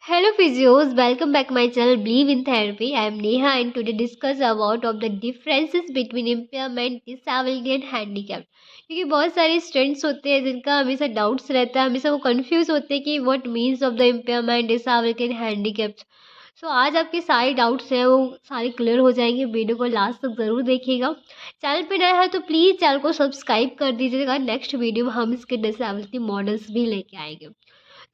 Hello physios, welcome back my channel Believe in Therapy. I am Neha and today discuss about of the differences between impairment, disability and handicap. क्योंकि बहुत सारे students होते हैं जिनका हमेशा doubts रहता है, हमेशा वो कंफ्यूज होते हैं कि what means of the impairment, disability and handicaps. So आज आपके सारे डाउट्स हैं वो सारे क्लियर हो जाएंगे। वीडियो को लास्ट तक ज़रूर देखिएगा। चैनल पे नया है तो प्लीज़ चैनल को सब्सक्राइब कर दीजिएगा। नेक्स्ट वीडियो में हम इसके डिसेबिलिटी मॉडल्स भी लेके आएंगे।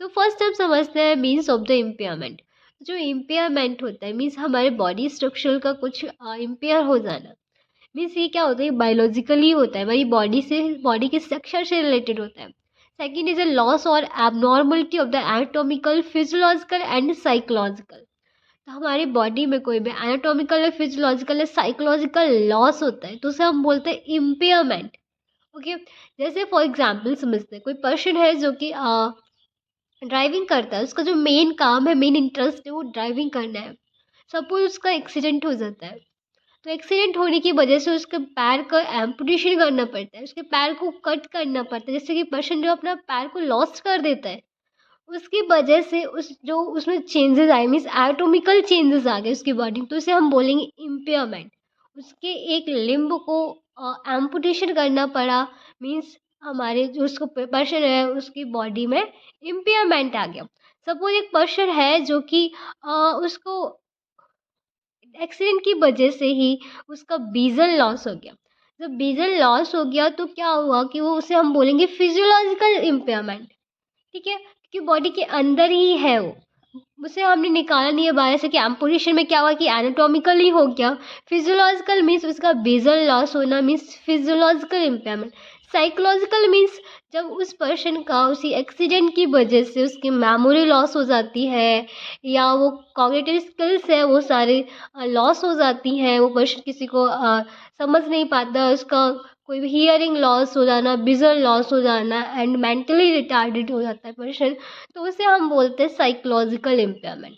तो फर्स्ट हम समझते हैं मीन्स ऑफ द इम्पेयरमेंट। जो इम्पेयरमेंट होता है मीन्स हमारे बॉडी स्ट्रक्चर का कुछ इम्पेयर हो जाना। मीन्स ये क्या होता है, बायोलॉजिकली होता है, हमारी बॉडी के स्ट्रक्चर से रिलेटेड होता है। सेकेंड इज अ लॉस और abnormality of the anatomical, physiological and psychological. तो हमारी बॉडी में कोई भी एनाटॉमिकल या फिजियोलॉजिकल या साइकोलॉजिकल लॉस होता है तो उसे हम बोलते हैं इम्पेयरमेंट। ओके, जैसे फॉर एग्जाम्पल समझते हैं कोई पर्सन है जो कि ड्राइविंग करता है, उसका जो मेन काम है, मेन इंटरेस्ट है वो ड्राइविंग करना है। सपोज उसका एक्सीडेंट हो जाता है तो एक्सीडेंट होने की वजह से उसके पैर का एम्पुटेशन करना पड़ता है, उसके पैर को कट करना पड़ता है। जैसे कि पर्सन जो अपना पैर को लॉस्ट कर देता है उसकी वजह से उस जो उसमें चेंजेस आए, मीन्स एटोमिकल चेंजेस आ गए उसकी बॉडी में, तो उसे हम बोलेंगे इम्पेयरमेंट। उसके एक लिम्ब को एम्पुटेशन करना पड़ा, मीन्स हमारे जो उसको पर्सन है उसकी बॉडी में इम्पेयरमेंट आ गया। सपोज एक पर्सन है जो कि उसको एक्सीडेंट की वजह से ही उसका विजन लॉस हो गया। जब विजन लॉस हो गया तो क्या हुआ कि वो उसे हम बोलेंगे फिजियोलॉजिकल इम्पेयरमेंट। ठीक है, क्योंकि बॉडी के अंदर ही है वो, उसे हमने निकाला नहीं है बाहर से। कि एम्पुटेशन में क्या हुआ कि एनाटॉमिकली हो गया। फिजियोलॉजिकल मीन्स उसका विजन लॉस होना, means physiological impairment. Psychological means जब उस पर्सन का उसी एक्सीडेंट की वजह से उसकी मेमोरी लॉस हो जाती है या वो कॉग्निटिव स्किल्स है वो सारे लॉस हो जाती हैं। वो पर्सन किसी को समझ नहीं पाता, उसका कोई भी हियरिंग लॉस हो जाना, विजन लॉस हो जाना एंड मेंटली रिटार्डेड हो जाता है पर्सन, तो उसे हम बोलते हैं साइकोलॉजिकल इम्पेयरमेंट।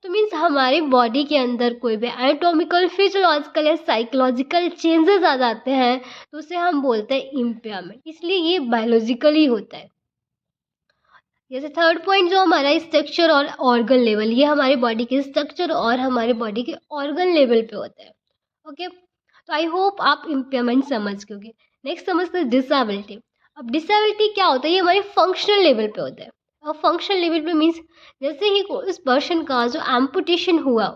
तो मीन्स हमारी बॉडी के अंदर कोई भी एनाटॉमिकल, फिजियोलॉजिकल या साइकोलॉजिकल चेंजेस आ जाते हैं तो उसे हम बोलते हैं इम्पेयरमेंट। इसलिए ये बायोलॉजिकली होता है। जैसे थर्ड पॉइंट जो हमारा स्ट्रक्चर और ऑर्गन लेवल, ये हमारे बॉडी के स्ट्रक्चर और हमारे बॉडी के ऑर्गन लेवल पे होता है। ओके, तो आई होप आप इम्पेयरमेंट समझ गए। नेक्स्ट समझते हैं डिसेबिलिटी। अब डिसेबिलिटी क्या होता है, ये हमारे फंक्शनल लेवल पे होता है। और फंक्शनल लेवल पे मीन्स जैसे ही उस पर्सन का जो एम्पुटेशन हुआ,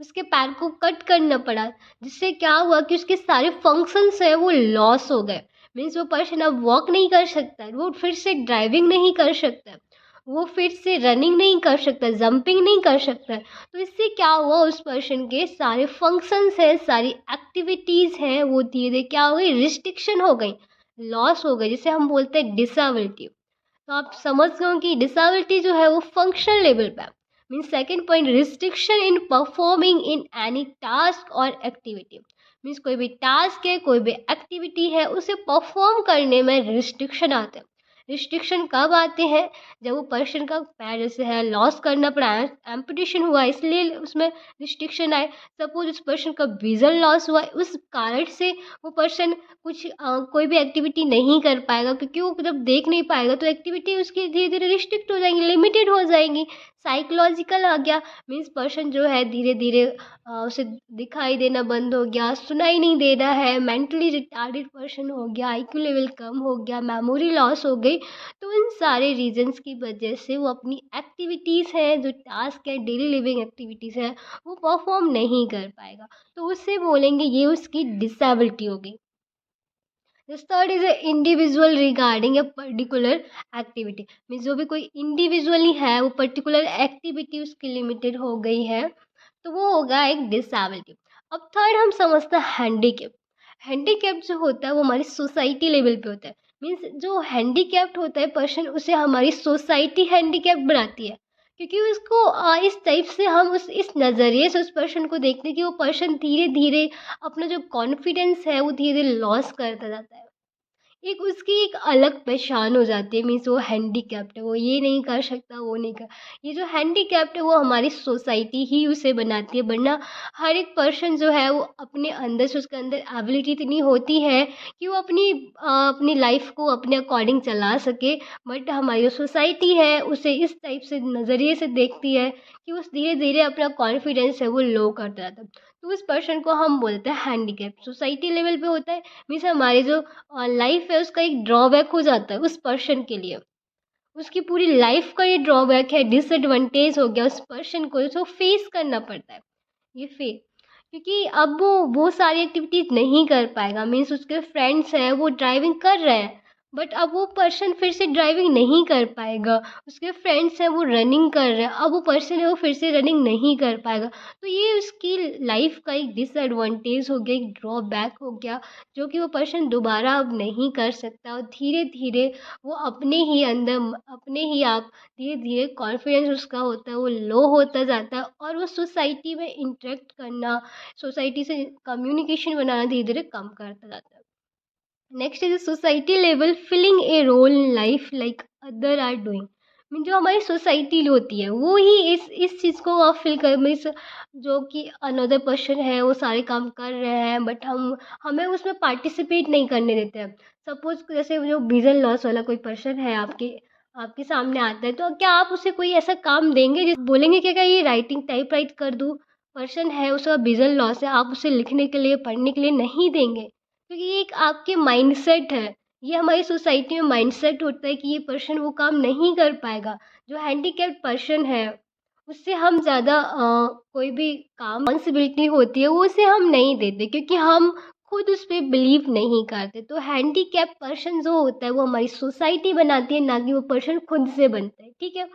उसके पैर को कट करना पड़ा, जिससे क्या हुआ कि उसके सारे फंक्शंस है वो लॉस हो गए। मीन्स वो पर्सन अब वॉक नहीं कर सकता है, वो फिर से ड्राइविंग नहीं कर सकता है, वो फिर से रनिंग नहीं कर सकता, जंपिंग नहीं कर सकता है। तो इससे क्या हुआ, उस पर्सन के सारे फंक्शंस है, सारी एक्टिविटीज़ हैं वो धीरे धीरे क्या हो गई, रिस्ट्रिक्शन हो गई, लॉस हो गई, जिसे हम बोलते हैं डिसेबिलिटी। तो आप समझ गए हो कि डिसेबिलिटी जो है वो फंक्शनल लेवल पे है। Means second point, restriction in performing in any task और एक्टिविटी। मीन्स कोई भी टास्क है, कोई भी एक्टिविटी है, उसे परफॉर्म करने में रिस्ट्रिक्शन आते हैं। रिस्ट्रिक्शन कब आते हैं, जब वो पर्सन का पैर जैसे है लॉस करना पड़ा, एम्पुटेशन हुआ इसलिए उसमें रिस्ट्रिक्शन आए। सपोज उस पर्सन का विजन लॉस हुआ, उस कारण से वो पर्सन कुछ कोई भी एक्टिविटी नहीं कर पाएगा, क्योंकि वो जब देख नहीं पाएगा तो एक्टिविटी उसकी धीरे धीरे रिस्ट्रिक्ट हो जाएंगी, लिमिटेड हो जाएंगी। साइकोलॉजिकल आ गया, मीन्स पर्सन जो है धीरे धीरे उसे दिखाई देना बंद हो गया, सुनाई नहीं दे रहा है, मेंटली रिटार्डेड पर्सन हो गया, आईक्यू लेवल कम हो गया, मेमोरी लॉस हो गई। तो इन सारे रीजंस की वजह से वो अपनी एक्टिविटीज़ हैं, जो टास्क है, डेली लिविंग एक्टिविटीज़ है, वो परफॉर्म नहीं कर पाएगा। तो उससे बोलेंगे ये उसकी डिसेबिलिटी हो गई। The third is a individual regarding a particular activity। Means जो भी कोई इंडिविजुअली है वो पर्टिकुलर एक्टिविटी उसकी लिमिटेड हो गई है तो वो होगा एक डिसेबिलिटी। अब थर्ड हम समझते हैं हैंडीकैप। हैंडीकैप जो होता है वो हमारी सोसाइटी लेवल पे होता है। मीन्स जो हैंडीकैप्ड होता है पर्सन, उसे हमारी सोसाइटी हैंडीकैप बनाती है, क्योंकि उसको इस टाइप से हम उस इस नज़रिए से उस पर्सन को देखते हैं कि वो पर्सन धीरे धीरे अपना जो कॉन्फिडेंस है वो धीरे धीरे लॉस करता जाता है। एक उसकी एक अलग पहचान हो जाती है। मीन्स वो हैंडीकैप्ड है, वो ये नहीं कर सकता, वो नहीं कर, ये जो हैंडीकैप्ड है वो हमारी सोसाइटी ही उसे बनाती है, वरना हर एक पर्सन जो है वो अपने अंदर से, उसके अंदर एबिलिटी इतनी होती है कि वो अपनी लाइफ को अपने अकॉर्डिंग चला सके। बट हमारी जो सोसाइटी है उसे इस टाइप से नज़रिए से देखती है कि वो धीरे धीरे अपना कॉन्फिडेंस है वो लो करता जाता है। तो उस पर्सन को हम बोलते हैं हैंडीकैप। सोसाइटी लेवल पे होता है, मीन्स हमारी जो लाइफ है उसका एक ड्रॉबैक हो जाता है उस पर्सन के लिए। उसकी पूरी लाइफ का ये ड्रॉबैक है, डिसएडवांटेज हो गया उस पर्सन को, जो फेस करना पड़ता है। ये फेस, क्योंकि अब वो सारी एक्टिविटीज़ नहीं कर पाएगा। मीन्स उसके फ्रेंड्स हैं वो ड्राइविंग कर रहे हैं, बट अब वो पर्सन फिर से ड्राइविंग नहीं कर पाएगा। उसके फ्रेंड्स हैं वो रनिंग कर रहे हैं, अब वो पर्सन है वो फिर से रनिंग नहीं कर पाएगा। तो ये उसकी लाइफ का एक डिसएडवांटेज हो गया, एक ड्रॉबैक हो गया, जो कि वो पर्सन दोबारा अब नहीं कर सकता। और धीरे धीरे वो अपने ही आप धीरे धीरे कॉन्फिडेंस उसका होता है वो लो होता जाता है, और वो सोसाइटी में इंटरेक्ट करना, सोसाइटी से कम्युनिकेशन बनाना धीरे धीरे कम करता जाता है। Next is society level feeling a role in life like other are doing. Mean जो हमारी सोसाइटी होती है वो ही इस चीज़ को आप फील कर, मीन्स जो कि अनदर पर्सन है वो सारे काम कर रहे हैं, बट हमें उसमें पार्टिसिपेट नहीं करने देते हैं। सपोज जैसे जो विजन लॉस वाला कोई पर्सन है आपके आपके सामने आता है, तो क्या आप उसे कोई ऐसा काम देंगे जिस बोलेंगे कि क्या ये राइटिंग टाइप राइट कर दूँ? पर्सन है उसका विजन लॉस है, आप उसे लिखने के लिए पढ़ने के लिए नहीं देंगे, क्योंकि ये एक आपके माइंडसेट है। ये हमारी सोसाइटी में माइंडसेट होता है कि ये पर्सन वो काम नहीं कर पाएगा। जो हैंडीकैप्ड पर्सन है उससे हम ज़्यादा कोई भी काम रिस्पॉन्सिबिलिटी होती है वो उसे हम नहीं देते, क्योंकि हम खुद उस पे बिलीव नहीं करते। तो हैंडीकैप पर्सन जो होता है वो हमारी सोसाइटी बनाती है, ना कि वो पर्सन खुद से बनता है। ठीक है,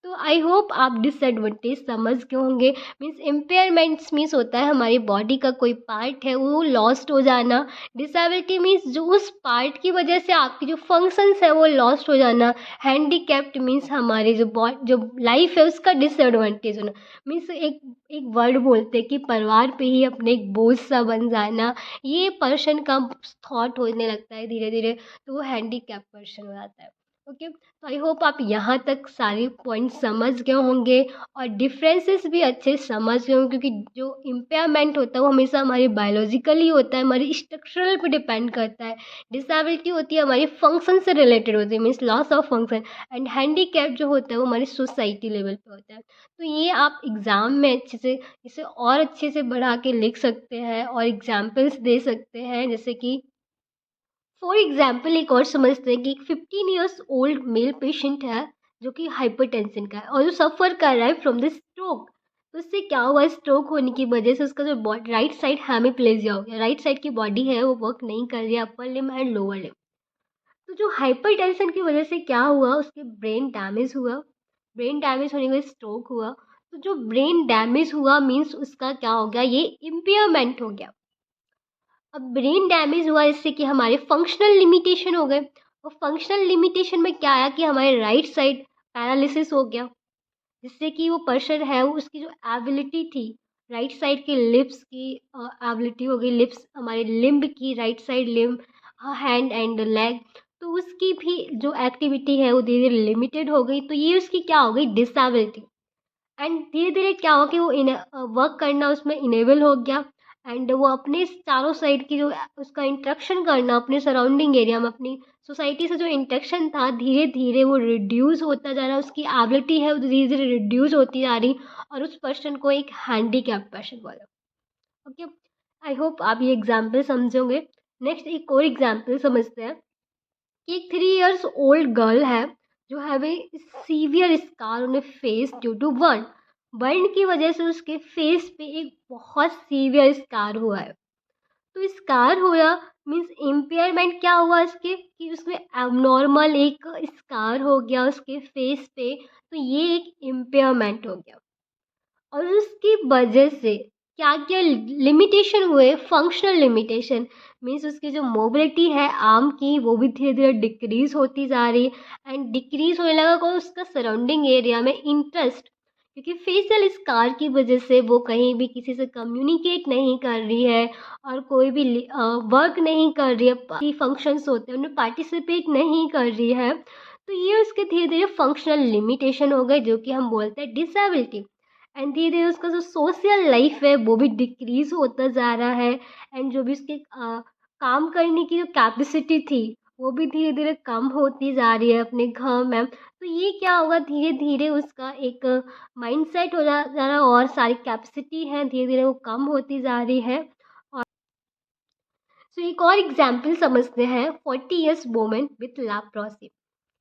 तो आई होप आप डिसएडवांटेज समझ गए होंगे। मीन्स इम्पेयरमेंट्स मीन्स होता है हमारी बॉडी का कोई पार्ट है वो लॉस्ट हो जाना। डिसेबिलिटी मीन्स जो उस पार्ट की वजह से आपकी जो फंक्शंस है वो लॉस्ट हो जाना। हैंडीकैप्ड मीन्स हमारे जो लाइफ है उसका डिसएडवांटेज होना। मीन्स एक एक वर्ड बोलते हैं कि परिवार पे ही अपने एक बोझ सा बन जाना। ये पर्सन का थॉट होने लगता है धीरे धीरे, तो वो हैंडीकैप पर्सन हो जाता है। ओके, तो आई होप आप यहाँ तक सारे पॉइंट समझ गए होंगे और डिफरेंसेस भी अच्छे से समझ गए होंगे, क्योंकि जो इम्पेयरमेंट होता है वो हमेशा हमारी बायोलॉजिकली होता है, हमारी स्ट्रक्चरल पे डिपेंड करता है। डिसेबिलिटी होती है हमारी फंक्शन से रिलेटेड होती है, means loss of function. And handicap जो होता है वो हमारी सोसाइटी लेवल पे होता है। तो ये आप एग्ज़ाम में अच्छे से इसे और अच्छे से बढ़ा के लिख सकते हैं और एग्जाम्पल्स दे सकते हैं। जैसे कि फॉर एग्जाम्पल एक और समझते हैं कि एक 15 ईयर्स ओल्ड मेल पेशेंट है जो कि हाइपरटेंशन का है और जो सफ़र कर रहा है फ्रॉम द स्ट्रोक। तो इससे क्या हुआ, स्ट्रोक होने की वजह से उसका जो राइट साइड हेमिप्लेजिया हो गया, राइट साइड की बॉडी है वो वर्क नहीं कर रही है, अपर लिम एंड लोअर लिम। तो जो हाइपरटेंशन की वजह से क्या हुआ, उसके ब्रेन डैमेज हुआ। ब्रेन डैमेज होने के बाद स्ट्रोक हुआ। तो जो ब्रेन डैमेज हुआ मीन्स उसका क्या हो गया, ये इम्पेयरमेंट हो गया। अब ब्रेन डैमेज हुआ इससे कि हमारे फंक्शनल लिमिटेशन हो गए, और फंक्शनल लिमिटेशन में क्या आया कि हमारे राइट साइड पैरालिसिस हो गया, जिससे कि वो पर्सन है वो उसकी जो एबिलिटी थी राइट साइड के लिप्स की एबिलिटी हो गई, लिप्स हमारे लिम्ब की, right side limb, hand and leg, तो उसकी भी जो एक्टिविटी है वो धीरे धीरे लिमिटेड हो गई। तो ये उसकी क्या हो गई, डिसेबिलिटी। एंड धीरे धीरे क्या हो कि वो वर्क करना उसमें इनेबल हो गया। एंड वो अपने चारों साइड की जो उसका इंटरेक्शन करना अपने सराउंडिंग एरिया में, अपनी सोसाइटी से जो इंटरेक्शन था, धीरे धीरे वो रिड्यूस होता जा रहा, उसकी एबिलिटी है वो धीरे धीरे रिड्यूस होती जा रही, और उस पर्सन को एक हैंडीकैप पर्सन बोला। ओके, आई होप आप ये एग्जाम्पल समझोगे। नेक्स्ट एक और एग्जाम्पल समझते हैं कि एक 3 ईयर्स ओल्ड गर्ल है जो have a severe scar on a face due to burn. Burn की वजह से उसके फेस पे एक बहुत सीवियर स्कार हुआ है। तो स्कार हुआ मीन्स इम्पेयरमेंट क्या हुआ इसके कि उसमें एबनॉर्मल एक स्कार हो गया उसके फेस पे। तो ये एक इम्पेयरमेंट हो गया, और उसकी वजह से क्या क्या लिमिटेशन हुए, फंक्शनल लिमिटेशन। मीन्स उसकी जो मोबिलिटी है आर्म की वो भी धीरे धीरे डिक्रीज होती जा रही, एंड डिक्रीज होने लगा को उसका सराउंडिंग एरिया में इंटरेस्ट, क्योंकि फेशियल स्कार की वजह से वो कहीं भी किसी से कम्युनिकेट नहीं कर रही है और कोई भी वर्क नहीं कर रही है, पार्टी फंक्शंस होते हैं उनमें पार्टिसिपेट नहीं कर रही है, तो ये उसके धीरे धीरे फंक्शनल लिमिटेशन हो गए, जो कि हम बोलते हैं डिसेबिलिटी। एंड धीरे धीरे उसका जो सोशल लाइफ है वो भी डिक्रीज होता जा रहा है। एंड जो भी उसके काम करने की जो कैपेसिटी थी वो भी धीरे धीरे कम होती जा रही है अपने घर में। तो ये क्या होगा, धीरे धीरे उसका एक माइंडसेट हो जा रहा है और सारी कैपेसिटी है धीरे धीरे वो कम होती जा रही है। और सो एक और एग्जाम्पल समझते हैं, 40 ईयर्स वोमेन विथ लैप्रोसी।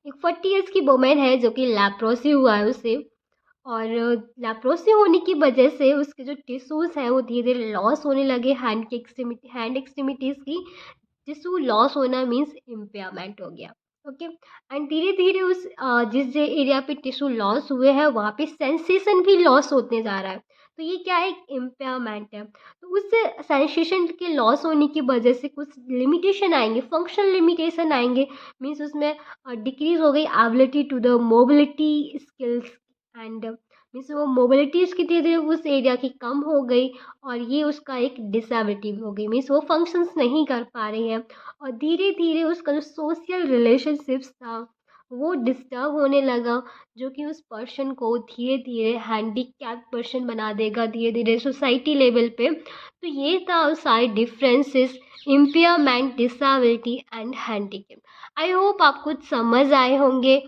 एक 40 ईयर्स की वोमेन है जो कि लैप्रोसी हुआ है उसे, और लैप्रोसी होने की वजह से उसके जो टिश्यूज़ हैं वो धीरे धीरे लॉस होने लगे, हैंड एक्सट्रीमिटीज़ की। टिश्यू लॉस होना मीन्स इम्पेयरमेंट हो गया। ओके। एंड धीरे धीरे उस जिस एरिया पे टिश्यू लॉस हुए हैं वहाँ पे सेंसेशन भी लॉस होते जा रहा है। तो ये क्या है, एक इम्पेयरमेंट है। तो उस सेंसेशन के लॉस होने की वजह से कुछ लिमिटेशन आएंगे, फंक्शनल लिमिटेशन आएंगे। मीन्स उसमें डिक्रीज हो गई ability to the mobility skills. And means वो मोबिलिटी उसकी धीरे धीरे उस एरिया की कम हो गई, और ये उसका एक डिसेबिलिटी हो गई। मीन्स वो फंक्शंस नहीं कर पा रही है, और धीरे धीरे उसका जो सोशल रिलेशनशिप्स था वो डिस्टर्ब होने लगा, जो कि उस पर्सन को धीरे धीरे हैंडीकैप पर्सन बना देगा धीरे धीरे सोसाइटी लेवल पे। तो ये था सारे differences, impairment, disability and handicap. I hope आपको समझ आए होंगे।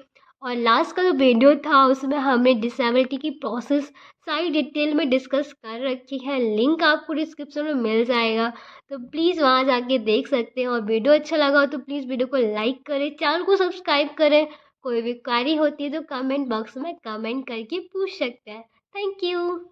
और लास्ट का जो वीडियो था उसमें हमने डिसेबिलिटी की प्रोसेस सारी डिटेल में डिस्कस कर रखी है, लिंक आपको डिस्क्रिप्शन में मिल जाएगा, तो प्लीज़ वहाँ जाके देख सकते हैं। और वीडियो अच्छा लगा हो तो प्लीज़ वीडियो को लाइक करें, चैनल को सब्सक्राइब करें। कोई भी क्वेरी होती है तो कमेंट बॉक्स में कमेंट करके पूछ सकते हैं। Thank you.